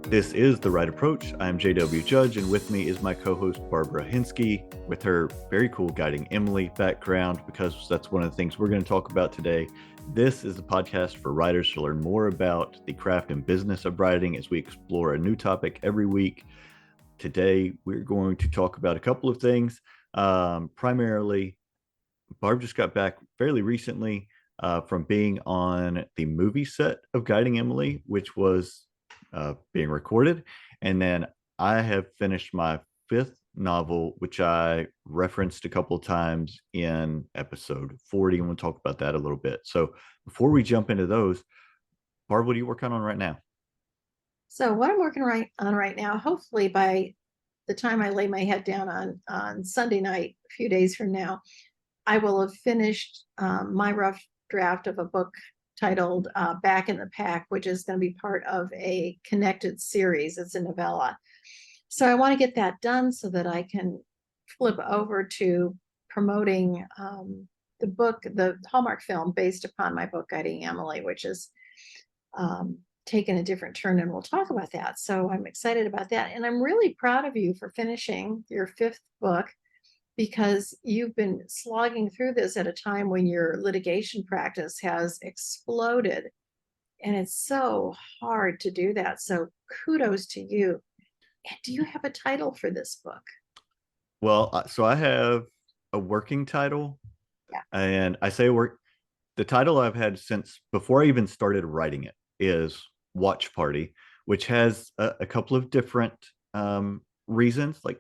This is The Right Approach. I'm JW Judge, and with me is my co host, Barbara Hinske, with her very cool Guiding Emily background, because that's one of the things we're going to talk about today. This is a podcast for writers to learn more about the craft and business of writing as we explore a new topic every week. Today, we're going to talk about a couple of things. Primarily, Barb just got back fairly recently from being on the movie set of Guiding Emily, which was being recorded. And then I have finished my fifth novel, which I referenced a couple of times in episode 40. And we'll talk about that a little bit. So before we jump into those, Barb, what are you working on right now? So what I'm working on right now, hopefully by the time I lay my head down on Sunday night, a few days from now, I will have finished my rough draft of a book titled Back in the Pack, which is going to be part of a connected series. It's a novella. So I want to get that done so that I can flip over to promoting the book, the Hallmark film based upon my book, Guiding Emily, which is um, taken a different turn, and we'll talk about that. So I'm excited about that. And I'm really proud of you for finishing your fifth book because you've been slogging through this at a time when your litigation practice has exploded. And it's so hard to do that. So kudos to you. And do you have a title for this book? Well, so I have a working title, Yeah. and I say work. The title I've had since before I even started writing it is Watch Party, which has a couple of different reasons. Like,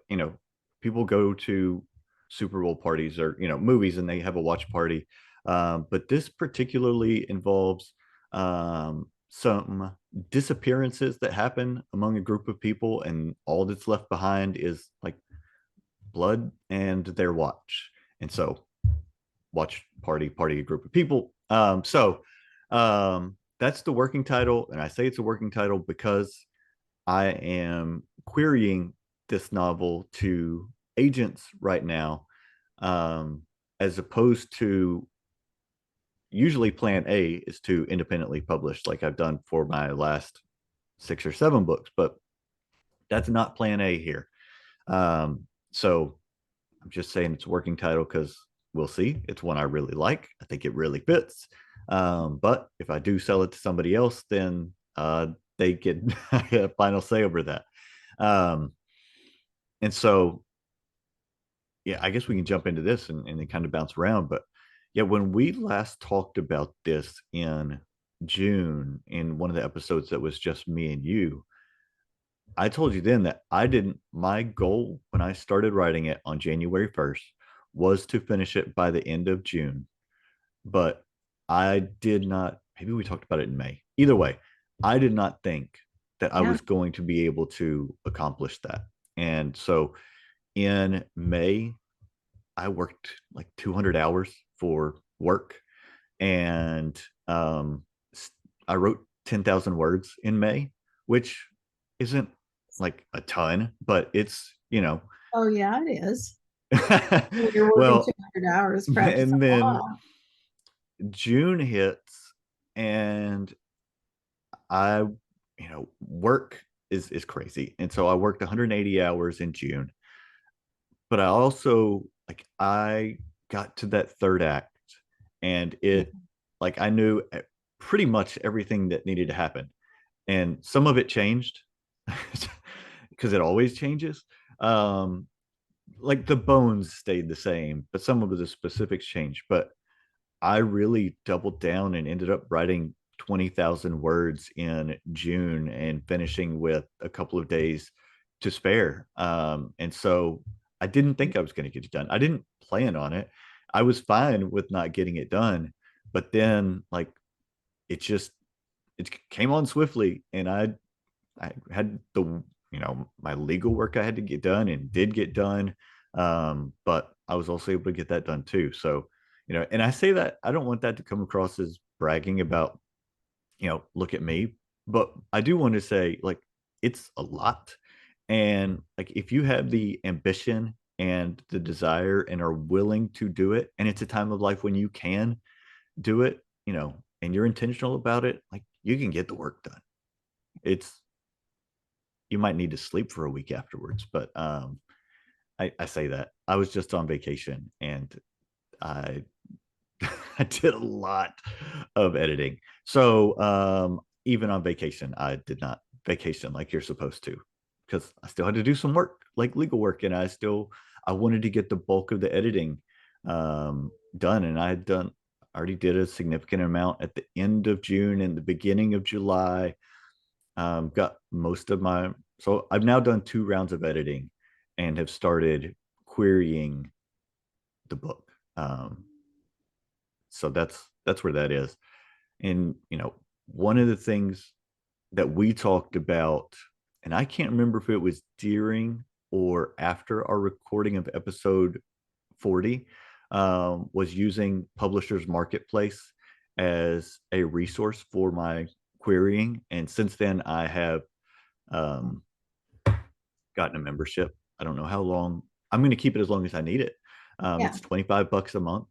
people go to Super Bowl parties or, movies and they have a watch party. But this particularly involves some disappearances that happen among a group of people, and all that's left behind is like blood and their watch. And so watch party a group of people. That's the working title, and I say it's a working title because I am querying this novel to agents right now, as opposed to usually plan A is to independently publish, like I've done for my last 6 or 7 books, but that's not plan A here. So I'm just saying it's a working title because we'll see. It's one I really like. I think it really fits. But if I do sell it to somebody else, then they get a final say over that. Um, and so, yeah, I guess we can jump into this and then kind of bounce around. But yeah, when we last talked about this in June, in one of the episodes that was just me and you, I told you then that my goal when I started writing it on January 1st was to finish it by the end of June. But I did not, maybe we talked about it in May. Either way, I did not think that I Yeah. was going to be able to accomplish that. And so in May, I worked like 200 hours for work, and I wrote 10,000 words in May, which isn't like a ton, but it's, Oh, yeah, it is. You're working well, 200 hours and practicing then law. June hits, and I, work is crazy. And so I worked 180 hours in June, but I also I got to that third act, and Yeah. it like I knew pretty much everything that needed to happen. And some of it changed because it always changes. Um, like the bones stayed the same, but some of the specifics changed. But I really doubled down and ended up writing 20,000 words in June and finishing with a couple of days to spare. And so I didn't think I was going to get it done. I didn't plan on it. I was fine with not getting it done. But then, it just, it came on swiftly, and I had my legal work I had to get done and did get done. But I was also able to get that done too. So, and I say that I don't want that to come across as bragging about, look at me, but I do want to say it's a lot. And if you have the ambition and the desire and are willing to do it, and it's a time of life when you can do it, and you're intentional about it, you can get the work done. It's you might need to sleep for a week afterwards. But I say that I was just on vacation and I I did a lot of editing. So even on vacation, I did not vacation like you're supposed to because I still had to do some work, like legal work, and I wanted to get the bulk of the editing done, and I had done already did a significant amount at the end of June and the beginning of July. Got most of my so I've now done 2 rounds of editing and have started querying the book. So that's where that is. And one of the things that we talked about, and I can't remember if it was during or after our recording of episode 40, was using Publishers Marketplace as a resource for my querying. And since then, I have um, gotten a membership. I don't know how long. I'm going to keep it as long as I need it. Yeah, It's $25 a month,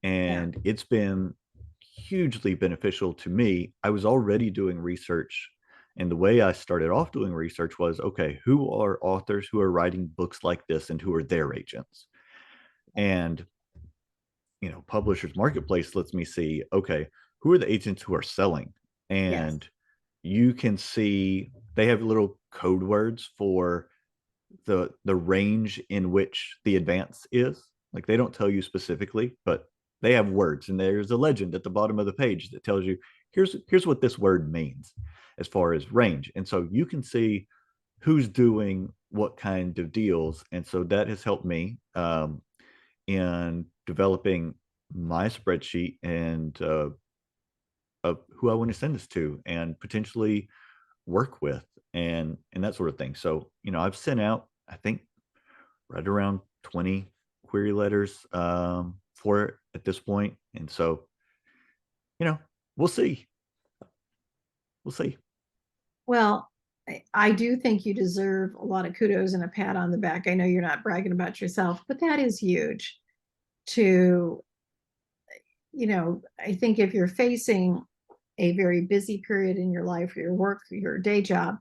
yeah, and it's been hugely beneficial to me. I was already doing research, and the way I started off doing research was, okay, who are authors who are writing books like this and who are their agents? And Publishers Marketplace lets me see, okay, who are the agents who are selling? yes, And you can see they have little code words for the range in which the advance is. Like they don't tell you specifically, but they have words, and there's a legend at the bottom of the page that tells you here's what this word means as far as range. And so you can see who's doing what kind of deals, and so that has helped me in developing my spreadsheet and of who I want to send this to and potentially work with and that sort of thing. So I've sent out, I think, right around 20 query letters for it at this point. And so, you know, we'll see. We'll see. well, I do think you deserve a lot of kudos and a pat on the back. I know you're not bragging about yourself, but that is huge to, I think if you're facing a very busy period in your life, your work, your day job,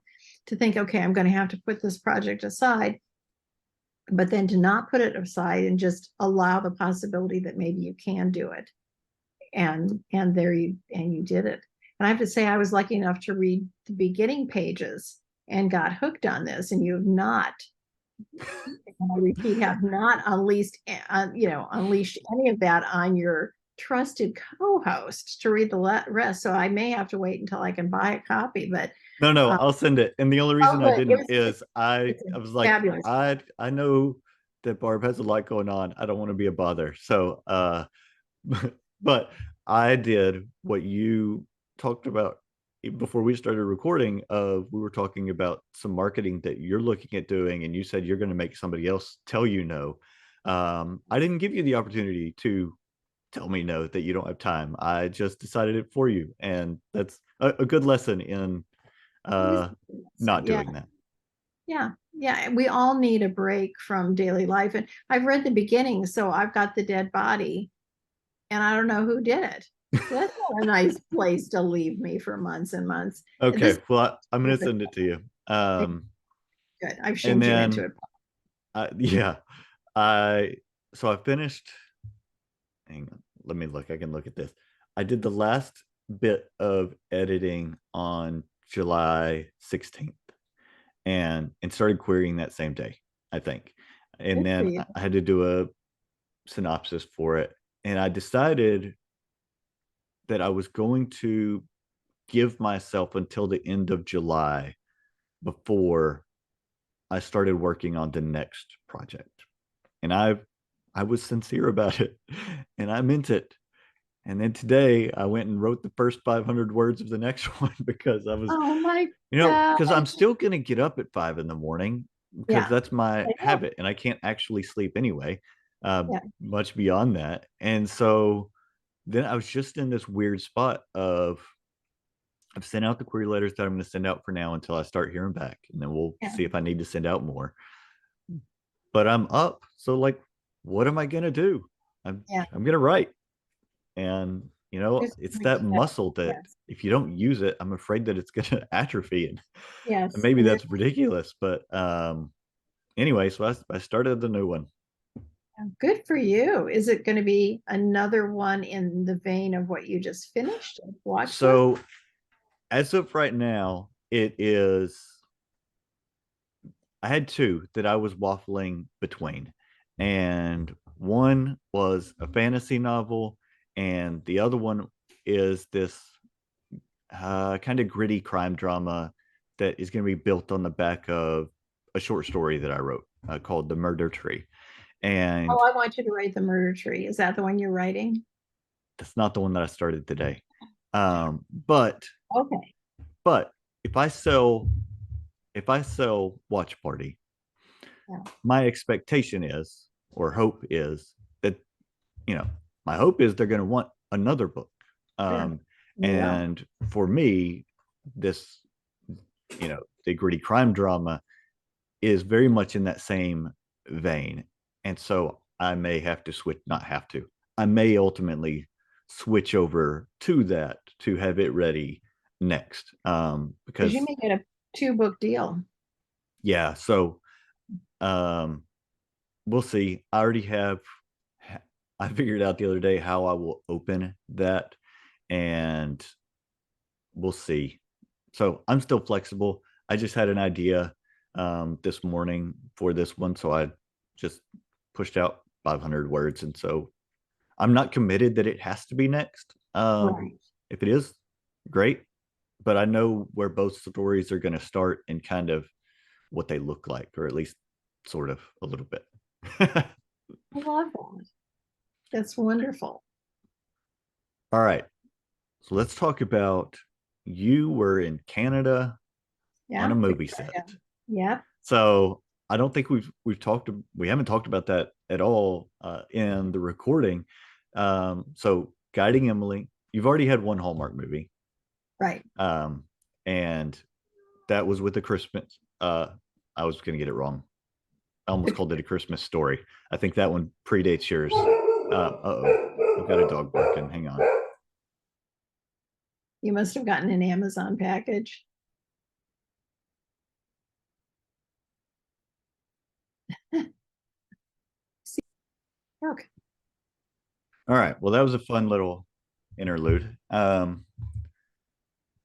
to think, okay, I'm going to have to put this project aside, but then to not put it aside and just allow the possibility that maybe you can do it. And you did it. And I have to say, I was lucky enough to read the beginning pages and got hooked on this, and you have not, I repeat, have not unleashed any of that on your trusted co-host to read the rest. So I may have to wait until I can buy a copy. But No, uh, I'll send it. And the only oh, reason I but didn't is I was like, fabulous. I know that Barb has a lot going on. I don't want to be a bother. So but I did what you talked about before we started recording. Of we were talking about some marketing that you're looking at doing, and you said you're going to make somebody else tell you no. I didn't give you the opportunity to tell me no, that you don't have time. I just decided it for you, and that's a good lesson in uh, not Yeah, doing that. yeah, yeah. We all need a break from daily life. And I've read the beginning, so I've got the dead body, and I don't know who did it. So that's not a nice place to leave me for months and months. This Okay, is well, I'm going to perfect. send it to you. Good. I've And shamed you into then, it. yeah, I so I finished. Hang on, let me look. I can look at this. I did the last bit of editing on July 16th, and started querying that same day, I think. And Good for then you. I had to do a synopsis for it, and I decided that I was going to give myself until the end of July before I started working on the next project. And I was sincere about it and I meant it. And then today I went and wrote the first 500 words of the next one because I was, Oh my God. because I'm still going to get up at 5 in the morning because Yeah, that's my I know. habit and I can't actually sleep anyway, Yeah, much beyond that. And so then I was just in this weird spot of I've sent out the query letters that I'm going to send out for now until I start hearing back, and then we'll yeah, see if I need to send out more. But I'm up, so like, what am I going to do? I'm yeah. I'm going to write, and It's it's going that to that. muscle that Yes. if you don't use it, I'm afraid that it's going to atrophy. And Yes. maybe And then that's ridiculous, but anyway, so I started the new one. good for you. Is it going to be another one in the vein of what you just finished? Watch list? So as of right now, it is. I had two that I was waffling between, and one was a fantasy novel, and the other one is this kind of gritty crime drama that is going to be built on the back of a short story that I wrote called The Murder Tree. Oh, And I want you to write The Murder Tree. Is that the one you're writing? that's not the one that I started today. But Okay. but if I sell Watch Party, Yeah. my expectation is or hope is that you know my hope is they're going to want another book. Sure. Um, You will. and for me, this the gritty crime drama is very much in that same vein. And so I may have to switch, not have to, I may ultimately switch over to that to have it ready next. Because you Because, may get a two-book deal. yeah, so um, we'll see. I figured out the other day how I will open that, and we'll see. So I'm still flexible. I just had an idea this morning for this one, so I just pushed out 500 words, and so I'm not committed that it has to be next. Right. If it is, great, but I know where both stories are going to start and kind of what they look like, or at least sort of a little bit. I love that. That's wonderful. All right, so let's talk about you were in Canada on Yeah. a movie set. Victoria. Yeah. So I don't think we haven't talked about that at all in the recording. So Guiding Emily, you've already had one Hallmark movie, Right. um, and that was with a Christmas. I was going to get it wrong. I almost called it a Christmas story. I think that one predates yours. Oh, I've got a dog barking. Hang on. You must have gotten an Amazon package. Okay. All right. Well, that was a fun little interlude. Okay.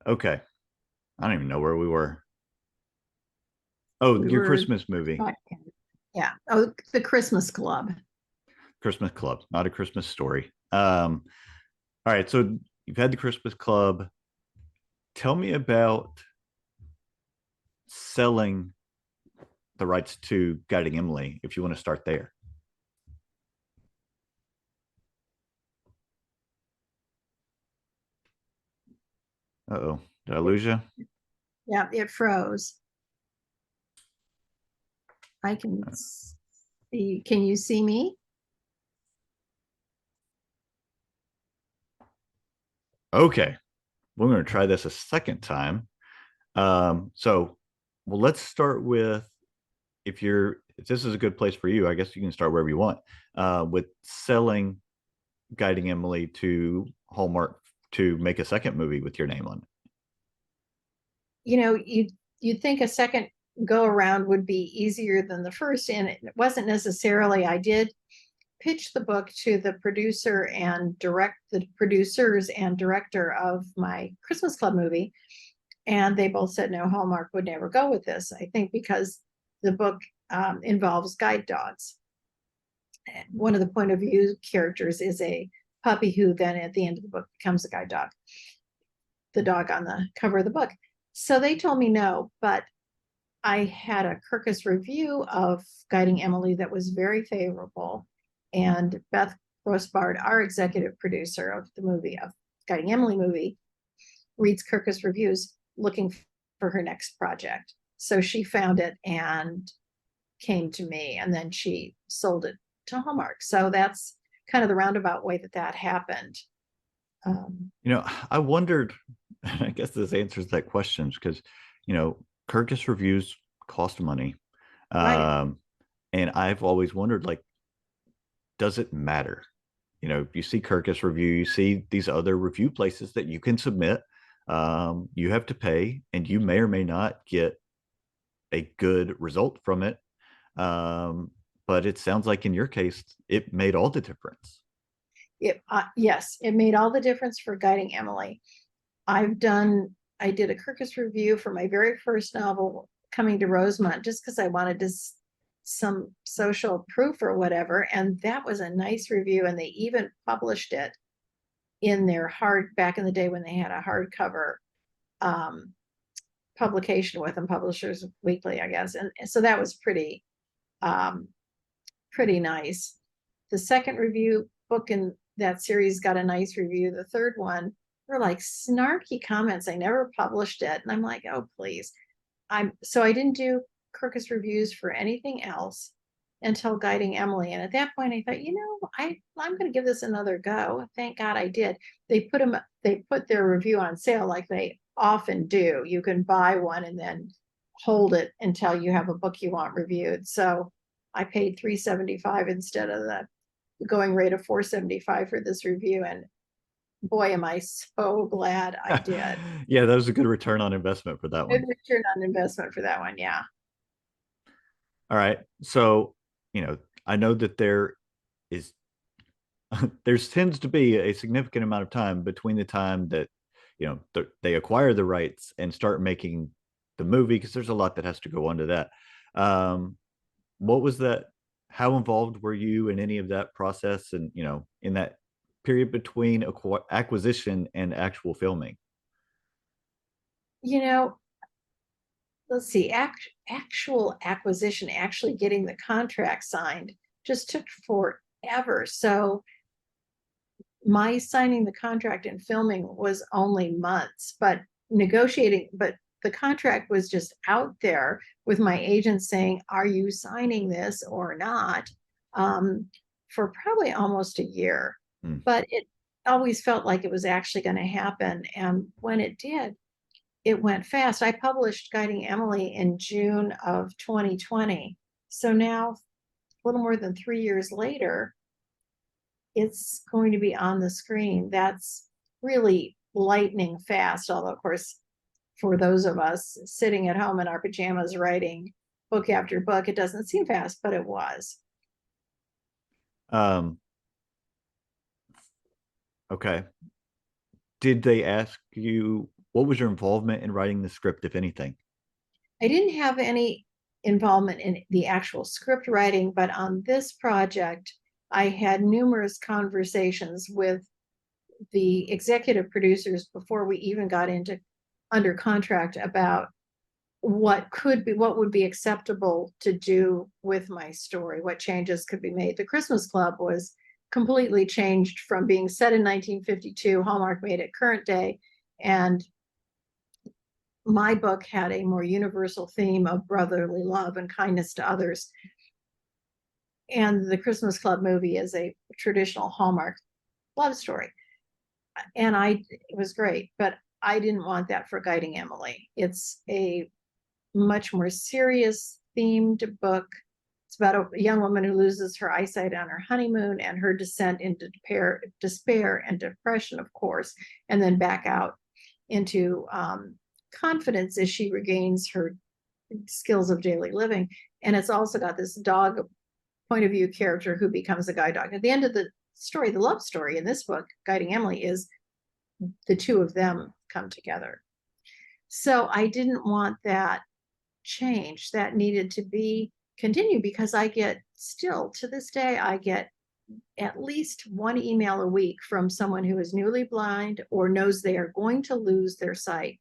I don't even know where we were. Oh, We your were Christmas movie. talking. Yeah. Oh, the Christmas Club. Christmas Club, not a Christmas story. All right, so you've had the Christmas Club. Tell me about selling the rights to Guiding Emily, if you want to start there. Oh, did I lose you? Yeah, it froze. I can see. Can you see me? Okay, we're going to try this a second time. So, well, let's start with if this is a good place for you, I guess you can start wherever you want with selling Guiding Emily to Hallmark to make a second movie with your name on it. You'd think a second go around would be easier than the first, and it wasn't necessarily. I did pitch the book to the producers and director of my Christmas Club movie, and they both said no, Hallmark would never go with this. I think because the book involves guide dogs. One of the point of view characters is a puppy who then at the end of the book becomes a guide dog, the dog on the cover of the book. So they told me no, but I had a Kirkus review of Guiding Emily that was very favorable. And Beth Grossbard, our executive producer of the movie, of Guiding Emily movie, reads Kirkus reviews looking for her next project. So she found it and came to me, and then she sold it to Hallmark. So that's kind of the roundabout way that happened. I wondered, I guess this answers that question because, Kirkus reviews cost money. Right. Um, and I've always wondered, like, does it matter? you see Kirkus Review, you see these other review places that you can submit. You have to pay, and you may or may not get a good result from it. Um, but it sounds like in your case, it made all the difference. Yes, it made all the difference for Guiding Emily. I did a Kirkus review for my very first novel, Coming to Rosemont, just because I wanted to some social proof or whatever. And that was a nice review. And they even published it in their back in the day when they had a hardcover um, publication with them, Publishers Weekly, I guess. And so that was um, pretty nice. The second review book in that series got a nice review. The third one were like snarky comments. I never published it. And I'm like, oh, please. So I didn't do Kirkus reviews for anything else until Guiding Emily. And at that point I thought, I'm going to give this another go. Thank God I did. They put their review on sale like they often do. You can buy one and then hold it until you have a book you want reviewed. So I paid $3.75 instead of the going rate of $4.75 for this review. And boy, am I so glad I did. Yeah, that was a good return on investment for that Good one. return on investment for that one. Yeah. All right. So, I know that is there tends to be a significant amount of time between the time that, they acquire the rights and start making the movie, because there's a lot that has to go onto that. What was that? How involved were you in any of that process, and, in that period between acquisition and actual filming? You know, let's see, actual acquisition, actually getting the contract signed just took forever. So my signing the contract and filming was only months, but the contract was just out there with my agent saying, are you signing this or not? For probably almost a year. Hmm. But it always felt like it was actually going to happen. And when it did, it went fast. I published Guiding Emily in June of 2020. So now, a little more than 3 years later, it's going to be on the screen. That's really lightning fast. Although, of course, for those of us sitting at home in our pajamas writing book after book, it doesn't seem fast, but it was. Um, okay. Did they ask you what was your involvement in writing the script, if anything? I didn't have any involvement in the actual script writing, but on this project, I had numerous conversations with the executive producers before we even got into under contract about what would be acceptable to do with my story, what changes could be made. The Christmas Club was completely changed from being set in 1952. Hallmark made it current day, and my book had a more universal theme of brotherly love and kindness to others. And the Christmas Club movie is a traditional Hallmark love story. And it was great, but I didn't want that for Guiding Emily. It's a much more serious themed book. It's about a young woman who loses her eyesight on her honeymoon and her descent into despair and depression, of course, and then back out into confidence as she regains her skills of daily living. And it's also got this dog point of view character who becomes a guide dog. At the end of the story, the love story in this book, Guiding Emily, is the two of them come together. So I didn't want that change. That needed to be continued, because I get still to this day, I get at least one email a week from someone who is newly blind or knows they are going to lose their sight,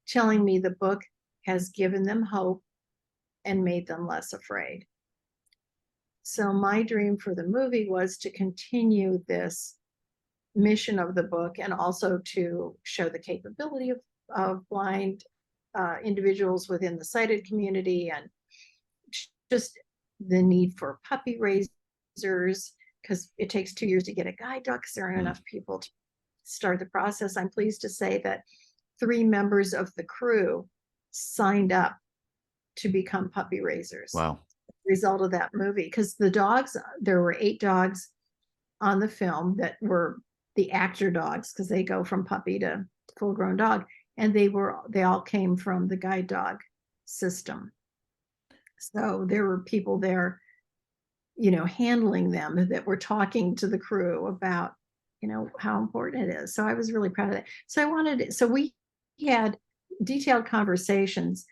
telling me the book has given them hope and made them less afraid. So my dream for the movie was to continue this mission of the book, and also to show the capability of blind individuals within the sighted community, and just the need for puppy raisers, because it takes 2 years to get a guide dog because there aren't enough people to start the process. I'm pleased to say that 3 members of the crew signed up to become puppy raisers. Wow. Result of that movie, because there were 8 dogs. on the film that were the actor dogs, because they go from puppy to full grown dog, and they all came from the guide dog system. So there were people there, handling them, that were talking to the crew about, how important it is. So I was really proud of that. So we had detailed conversations.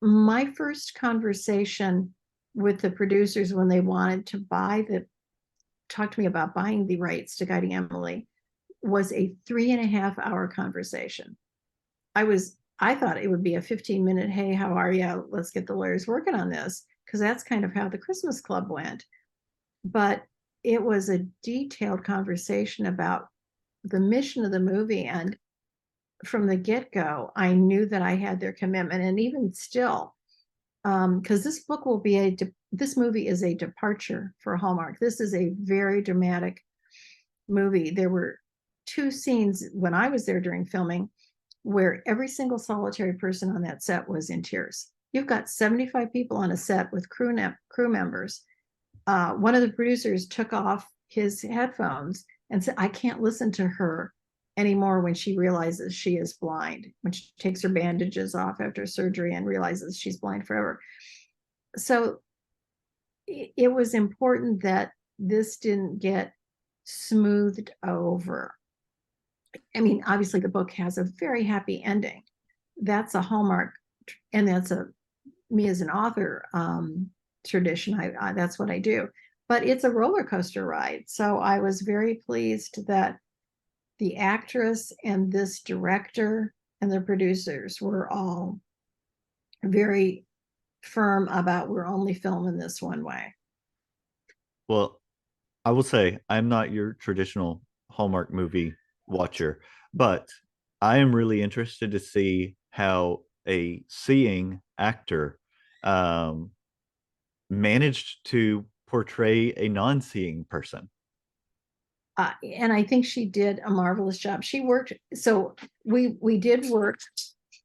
My first conversation with the producers when they wanted to talk to me about buying the rights to Guiding Emily was a 3.5 hour conversation. I thought it would be a 15-minute, hey, how are you? Let's get the lawyers working on this, because that's kind of how the Christmas Club went. But it was a detailed conversation about the mission of the movie. And from the get-go, I knew that I had their commitment. And even still, because this movie is a departure for Hallmark. This is a very dramatic movie. There were 2 scenes when I was there during filming where every single solitary person on that set was in tears. You've got 75 people on a set with crew members. One of the producers took off his headphones and said, I can't listen to her anymore when she realizes she is blind, when she takes her bandages off after surgery and realizes she's blind forever. So it was important that this didn't get smoothed over. I mean, obviously the book has a very happy ending. That's a Hallmark, and that's me as an author tradition. That's what I do. But it's a roller coaster ride. So I was very pleased that the actress and this director and the producers were all very firm about, we're only filming this one way. Well, I will say I'm not your traditional Hallmark movie watcher, but I am really interested to see how a seeing actor um, managed to portray a non-seeing person. And I think she did a marvelous job. She worked, so we did work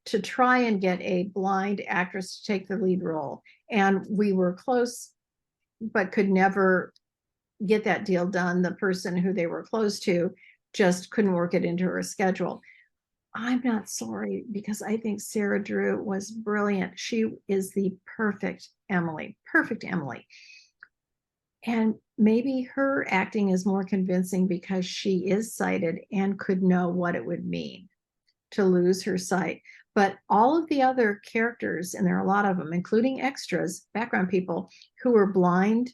to try and get a blind actress to take the lead role. And we were close, but could never get that deal done. The person who they were close to just couldn't work it into her schedule. I'm not sorry, because I think Sarah Drew was brilliant. She is the perfect Emily. And maybe her acting is more convincing because she is sighted and could know what it would mean to lose her sight. But all of the other characters, and there are a lot of them, including extras, background people who were blind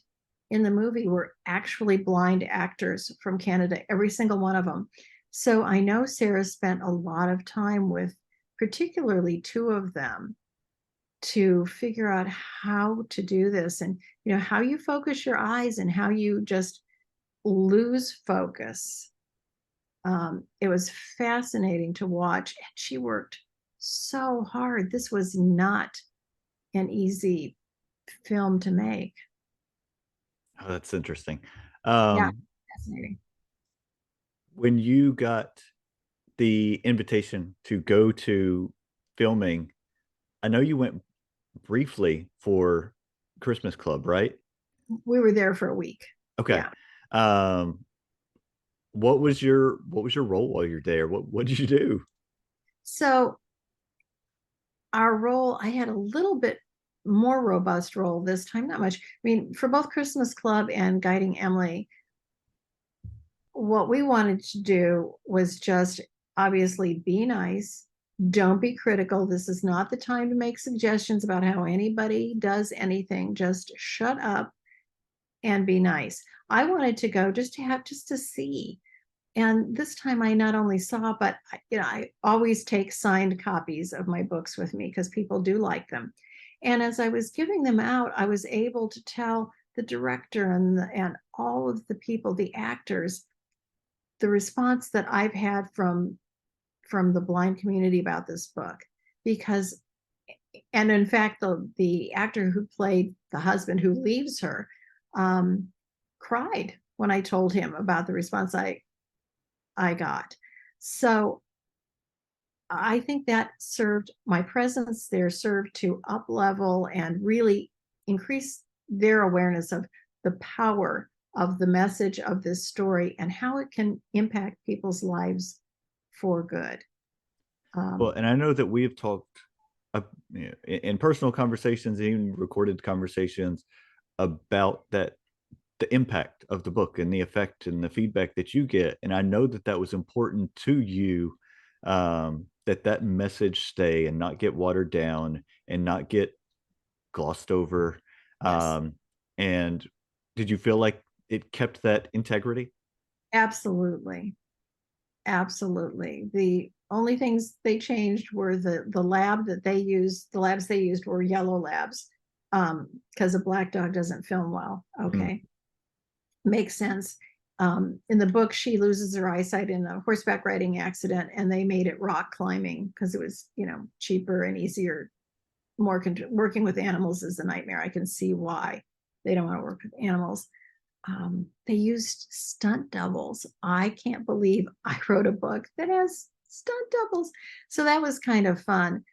in the movie, were actually blind actors from Canada, every single one of them. So I know Sarah spent a lot of time with particularly 2 of them to figure out how to do this, and how you focus your eyes and how you just lose focus. It was fascinating to watch, and she worked so hard. This was not an easy film to make. Oh, that's interesting. Yeah, fascinating. When you got the invitation to go to filming, I know you went briefly for Christmas Club, right? We were there for a week. Okay. Yeah. Um, what was your role while you're there? What did you do? So our role, I had a little bit more robust role this time, not much. I mean, for both Christmas Club and Guiding Emily, what we wanted to do was just obviously be nice. Don't be critical. This is not the time to make suggestions about how anybody does anything. Just shut up and be nice. I wanted to go just to see. And this time I not only saw, but I always take signed copies of my books with me because people do like them. And as I was giving them out, I was able to tell the director and all of the people, the actors, the response that I've had from the blind community about this book. Because, and in fact, the actor who played the husband who leaves her cried when I told him about the response I got. So I think that my presence there served to up level and really increase their awareness of the power of the message of this story and how it can impact people's lives for good. Well, and I know that we have talked in personal conversations, even recorded conversations about that, the impact of the book and the effect and the feedback that you get. And I know that that was important to you, that that message stay and not get watered down and not get glossed over. Yes, And did you feel like it kept that integrity? absolutely. Absolutely. The only things they changed were the lab that they used, the labs they used were yellow labs, because a black dog doesn't film well. Mm. Okay. Makes sense. In the book, she loses her eyesight in a horseback riding accident, and they made it rock climbing because it was, cheaper and easier. Working with animals is a nightmare. I can see why they don't want to work with animals. They used stunt doubles. I can't believe I wrote a book that has stunt doubles. So that was kind of fun.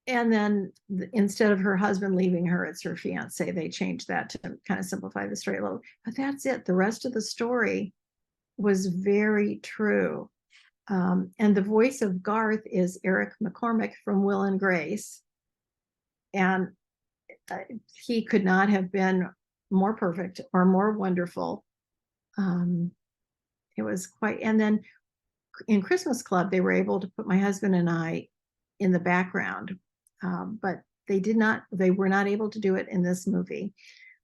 And then instead of her husband leaving her, it's her fiance. They changed that to kind of simplify the story a little. But that's it. The rest of the story was very true. And the voice of Garth is Eric McCormick from Will and Grace. And he could not have been more perfect or more wonderful. It was quite, and then in Christmas Club, they were able to put my husband and I in the background, but they were not able to do it in this movie.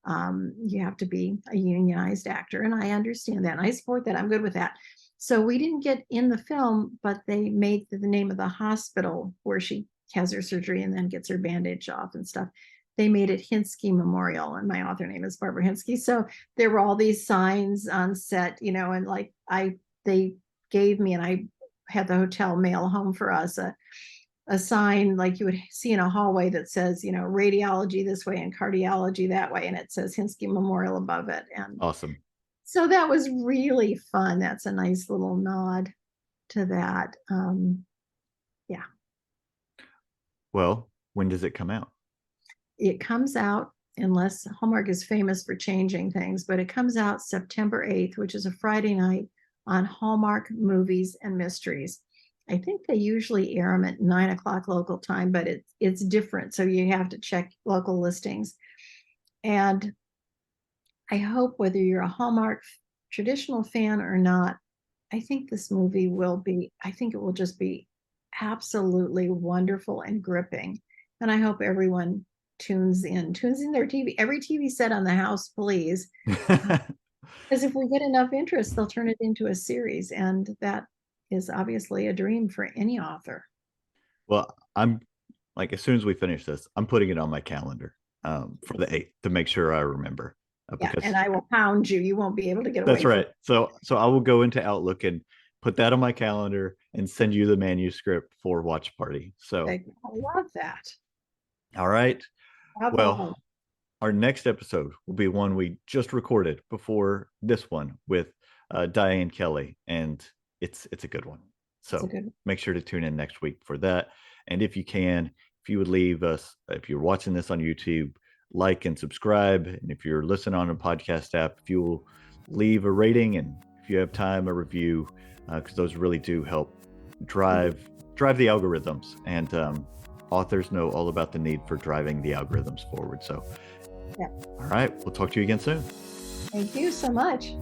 You have to be a unionized actor, and I understand that, and I support that. I'm good with that. So we didn't get in the film, but they made the name of the hospital where she has her surgery and then gets her bandage off and stuff. They made it Hinske Memorial, and my author name is Barbara Hinske. So there were all these signs on set, and like they gave me, and I had the hotel mail home for us a sign like you would see in a hallway that says, radiology this way and cardiology that way, and it says Hinske Memorial above it. And Awesome. so that was really fun. That's a nice little nod to that. Yeah. Well, when does it come out? It comes out, unless Hallmark is famous for changing things, but it comes out September 8th, which is a Friday night on Hallmark Movies and Mysteries. I think they usually air them at 9 o'clock local time, but it's different. So you have to check local listings. And I hope whether you're a Hallmark traditional fan or not, I think this movie I think it will just be absolutely wonderful and gripping. And I hope everyone tunes in their TV, every TV set on the house, please. Because if we get enough interest, they'll turn it into a series. And that is obviously a dream for any author. Well, I'm like, as soon as we finish this, I'm putting it on my calendar, for the 8th to make sure I remember, Yeah. because And I will pound you. You won't be able to get that's away from right. So I will go into Outlook and put that on my calendar and send you the manuscript for watch party. So, it. I love that. all right. Bravo. Well, our next episode will be one we just recorded before this one with Diane Kelly, and it's a good one. That's a So good make sure to tune in next week for that. And if you can, if you would leave us, if you're watching this on YouTube, like and subscribe. And if you're listening on a podcast app, if you will leave a rating, and if you have time, a review, because those really do help drive the algorithms. And authors know all about the need for driving the algorithms forward. So, Yeah. all right, we'll talk to you again soon. Thank you so much.